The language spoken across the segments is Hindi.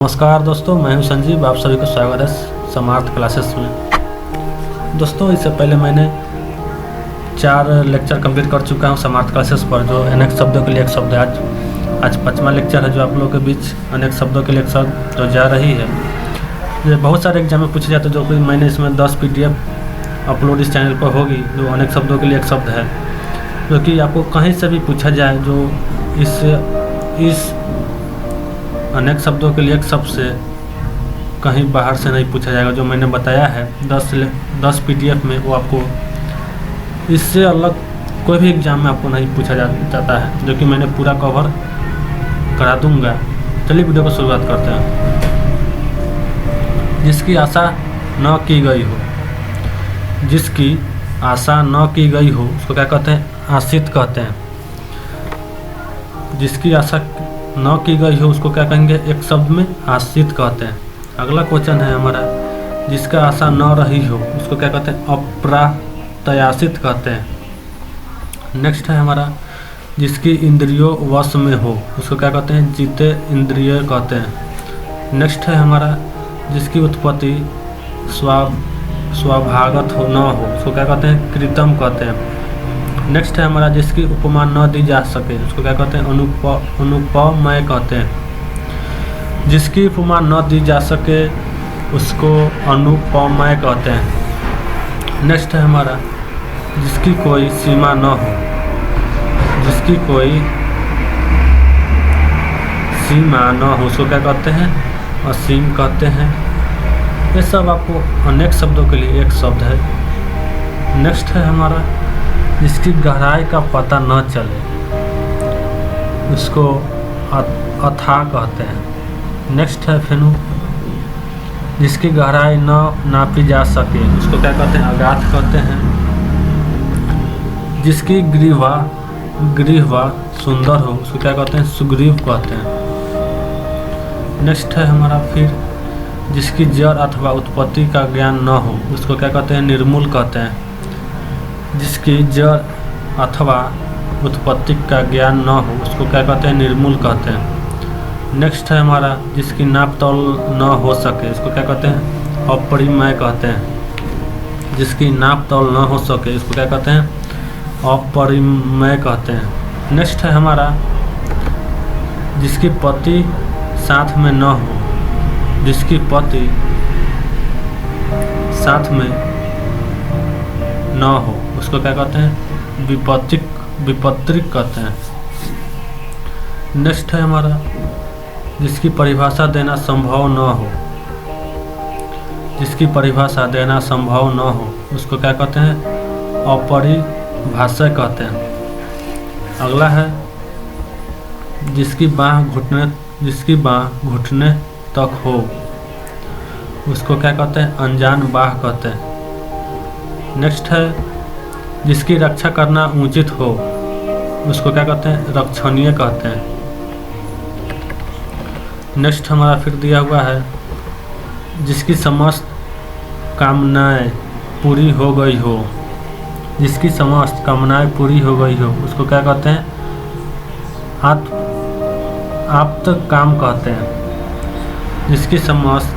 नमस्कार दोस्तों, मैं हूं संजीव। आप सभी का स्वागत है समार्थ क्लासेस में। दोस्तों, इससे पहले मैंने 4 लेक्चर कंप्लीट कर चुका हूं समार्थ क्लासेस पर, जो अनेक शब्दों के लिए एक शब्द है। आज 5वां लेक्चर है, जो आप लोगों के बीच अनेक शब्दों के लिए एक शब्द जो जा रही है। ये बहुत सारे एग्जाम में पूछे जाते हैं, जो कि मैंने इसमें 10 PDF अपलोड इस चैनल पर होगी, जो अनेक शब्दों के लिए एक शब्द है, जो कि आपको कहीं से भी पूछा जाए, जो इस अनेक शब्दों के लिए एक शब्द से कहीं बाहर से नहीं पूछा जाएगा। जो मैंने बताया है 10 PDF में, वो आपको इससे अलग कोई भी एग्जाम में आपको नहीं पूछा जाता है, जो कि मैंने पूरा कवर करा दूंगा। चलिए वीडियो को शुरुआत करते हैं। जिसकी आशा न की गई हो, जिसकी आशा न की गई हो उसको क्या कहते हैं? आशित कहते हैं। जिसकी आशा न की गई हो उसको क्या कहेंगे? एक शब्द में आशित कहते हैं। अगला क्वेश्चन है हमारा, जिसका आशा न रही हो उसको क्या कहते हैं? अप्रत्याशित कहते हैं। नेक्स्ट है हमारा, जिसकी इंद्रियों वश में हो उसको क्या कहते हैं? जीते इंद्रिय कहते हैं। नेक्स्ट है हमारा, जिसकी उत्पत्ति स्वाभागत हो न हो उसको क्या कहते हैं? कृत्रिम कहते हैं। नेक्स्ट है हमारा, जिसकी उपमा न दी जा सके उसको क्या कहते हैं? अनुपमेय कहते हैं। जिसकी उपमा न दी जा सके उसको अनुपमेय कहते हैं। नेक्स्ट है हमारा, जिसकी कोई सीमा न हो, जिसकी कोई सीमा न हो उसको क्या कहते हैं? असीम कहते हैं। ये सब आपको अनेक शब्दों के लिए एक शब्द है। नेक्स्ट है हमारा, जिसकी गहराई का पता न चले उसको अथाह कहते हैं। नेक्स्ट है फिर, जिसकी गहराई न नापी जा सके उसको क्या कहते हैं? अगाध कहते हैं। जिसकी ग्रीवा सुंदर हो उसको क्या कहते हैं? सुग्रीव कहते हैं। नेक्स्ट है हमारा फिर, जिसकी जड़ अथवा उत्पत्ति का ज्ञान न हो उसको क्या कहते हैं? निर्मूल कहते हैं। जिसकी जड़ अथवा उत्पत्ति का ज्ञान न हो उसको क्या कहते हैं? निर्मूल कहते हैं। नेक्स्ट है हमारा, जिसकी नाप तौल न हो सके उसको क्या कहते हैं? अपरिमेय कहते हैं। जिसकी नाप तौल न हो सके उसको क्या कहते हैं? अपरिमेय कहते हैं। नेक्स्ट है हमारा, जिसकी पति साथ में न हो, जिसकी पति साथ में न हो उसको क्या कहते हैं? विपत्तिक कहते हैं। नेक्स्ट है हमारा, जिसकी परिभाषा देना संभव न हो, जिसकी परिभाषा देना संभव न हो उसको क्या कहते हैं? अपरिभाषा कहते हैं। अगला है, जिसकी बाह घुटने तक हो उसको क्या कहते हैं? अनजान बाह कहते हैं। नेक्स्ट है, जिसकी रक्षा करना उचित हो उसको क्या कहते हैं? रक्षणीय कहते हैं। नेक्स्ट हमारा फिर दिया हुआ है, जिसकी समस्त कामनाएं पूरी हो गई हो, जिसकी समस्त कामनाएं पूरी हो गई हो उसको क्या कहते हैं? आप्त काम कहते हैं। जिसकी समस्त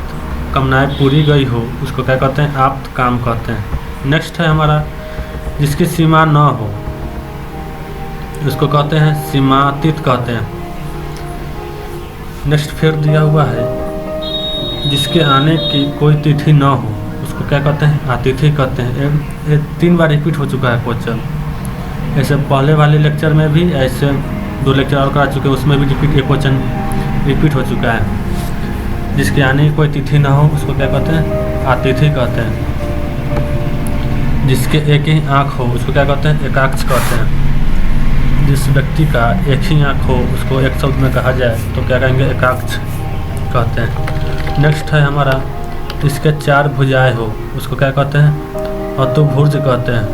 कामनाएं पूरी गई हो उसको क्या कहते हैं? आप्त काम कहते हैं। नेक्स्ट है हमारा, जिसकी सीमा न हो उसको कहते हैं? सीमातीत कहते हैं। नेक्स्ट फिर दिया हुआ है, जिसके आने की कोई तिथि न हो उसको क्या कहते हैं? अतिथि कहते हैं। ये 3 बार रिपीट हो चुका है क्वेश्चन। ऐसे पहले वाले लेक्चर में भी, ऐसे 2 लेक्चर और करा चुके हैं, उसमें भी ये क्वेश्चन रिपीट हो चुका है। जिसके आने की कोई तिथि न हो उसको क्या कहते हैं? अतिथि कहते हैं। जिसके एक ही आँख हो उसको क्या कहते हैं? एकाक्ष कहते हैं। जिस व्यक्ति का एक ही आँख हो उसको एक शब्द में कहा जाए तो क्या कहेंगे? एकाक्ष कहते हैं। नेक्स्ट है हमारा, जिसके 4 भुजाएं हो उसको क्या कहते हैं? अतुभुज कहते हैं।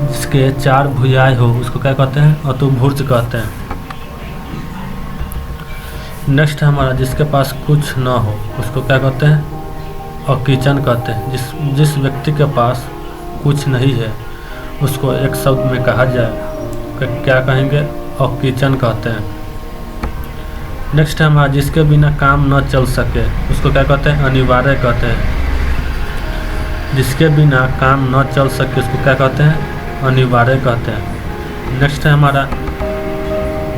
जिसके 4 भुजाएं हो उसको क्या कहते हैं? अतुभुज कहते हैं। नेक्स्ट है हमारा, जिसके पास कुछ न हो उसको क्या कहते हैं? अकिचन कहते हैं। जिस व्यक्ति के पास कुछ नहीं है उसको एक शब्द में कहा जाए क्या कहेंगे? अकिचन कहते हैं। नेक्स्ट है हमारा जिसके बिना काम न चल सके, उसको क्या कहते हैं? अनिवार्य कहते हैं। जिसके बिना काम न चल सके उसको क्या कहते हैं? अनिवार्य कहते हैं। नेक्स्ट है हमारा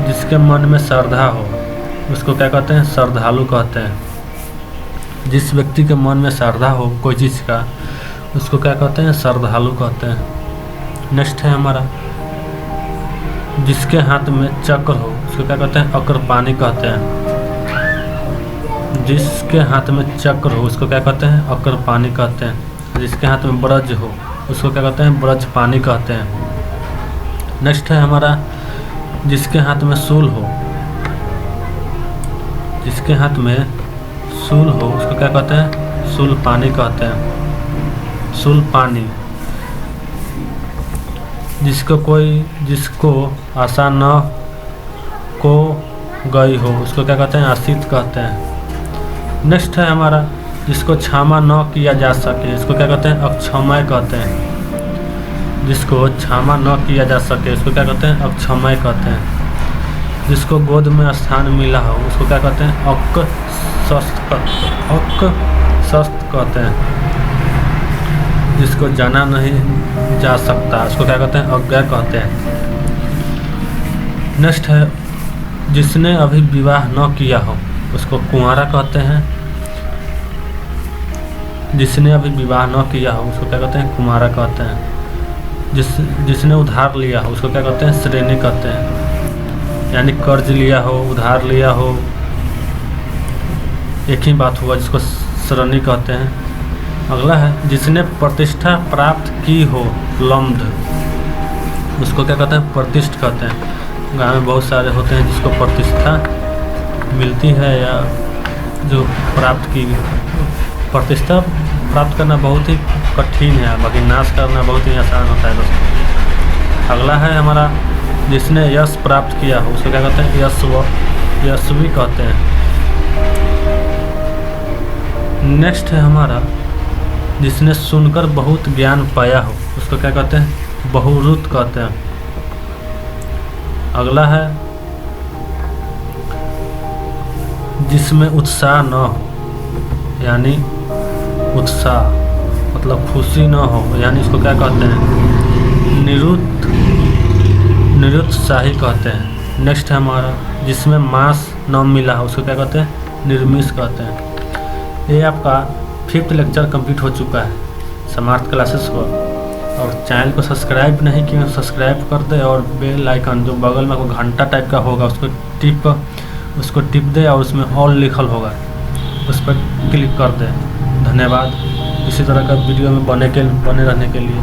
जिसके मन में श्रद्धा हो, उसको क्या कहते हैं? श्रद्धालु कहते हैं। जिस व्यक्ति के मन में श्रद्धा हो कोई चीज़ का, उसको क्या कहते हैं? श्रद्धालु कहते हैं। नेक्स्ट है हमारा जिसके हाथ में चक्र हो, उसको क्या कहते हैं? अक्रपाणी कहते हैं। जिसके हाथ में चक्र हो उसको क्या कहते हैं? अक्रपाणी कहते हैं। जिसके हाथ में ब्रज हो उसको क्या कहते हैं? ब्रजपाणी कहते हैं। नेक्स्ट है हमारा जिसके हाथ में शूल हो, जिसके हाथ में शूल हो उसको क्या कहते हैं? शूलपाणी कहते हैं। शूलपाणी। जिसको आशा न को गई हो उसको क्या कहते हैं? आशित कहते हैं। नेक्स्ट है हमारा जिसको क्षमा न किया जा सके, इसको क्या कहते हैं? अक्षमय कहते हैं। जिसको क्षमा न किया जा सके उसको क्या कहते हैं? अक्षमय कहते हैं। जिसको गोद में स्थान मिला हो उसको क्या कहते हैं? अक्शस्त कहते हैं। जिसको जाना नहीं जा सकता उसको क्या कहते हैं? अज्ञा कहते हैं। नेक्स्ट है जिसने अभी विवाह न किया हो उसको कुंवारा कहते हैं। जिसने अभी विवाह न किया हो उसको क्या कहते हैं? कुंवारा कहते हैं। जिसने उधार लिया हो उसको क्या कहते हैं? श्रेणी कहते हैं। यानी कर्ज लिया हो, उधार लिया हो, एक ही बात हुआ, जिसको श्रेणी कहते हैं। अगला है जिसने प्रतिष्ठा प्राप्त की हो, लब्ध, उसको क्या कहते हैं? प्रतिष्ठ कहते हैं। गाँव में बहुत सारे होते हैं जिसको प्रतिष्ठा मिलती है या जो प्राप्त की। प्रतिष्ठा प्राप्त करना बहुत ही कठिन है, बाकी नाश करना बहुत ही आसान होता है दोस्तों। अगला है हमारा जिसने यश प्राप्त किया हो उसको क्या कहते हैं? यशस्वी कहते हैं। नेक्स्ट है हमारा जिसने सुनकर बहुत ज्ञान पाया हो उसको क्या कहते हैं? बहुरुत कहते हैं। अगला है जिसमें उत्साह न हो, यानी उत्साह मतलब खुशी न हो, यानी इसको क्या कहते हैं? निरुत्साही कहते हैं। नेक्स्ट है हमारा जिसमें मांस न मिला हो उसको क्या कहते हैं? निर्मिष कहते हैं। ये आपका 5th लेक्चर कंप्लीट हो चुका है समार्थ क्लासेस को। और चैनल को सब्सक्राइब नहीं किया तो सब्सक्राइब कर दे और बेल आइकन जो बगल में कोई घंटा टाइप का होगा उसको टिप दे और उसमें ऑल लिखल होगा, उस पर क्लिक कर दे। धन्यवाद इसी तरह का वीडियो में बने रहने के लिए।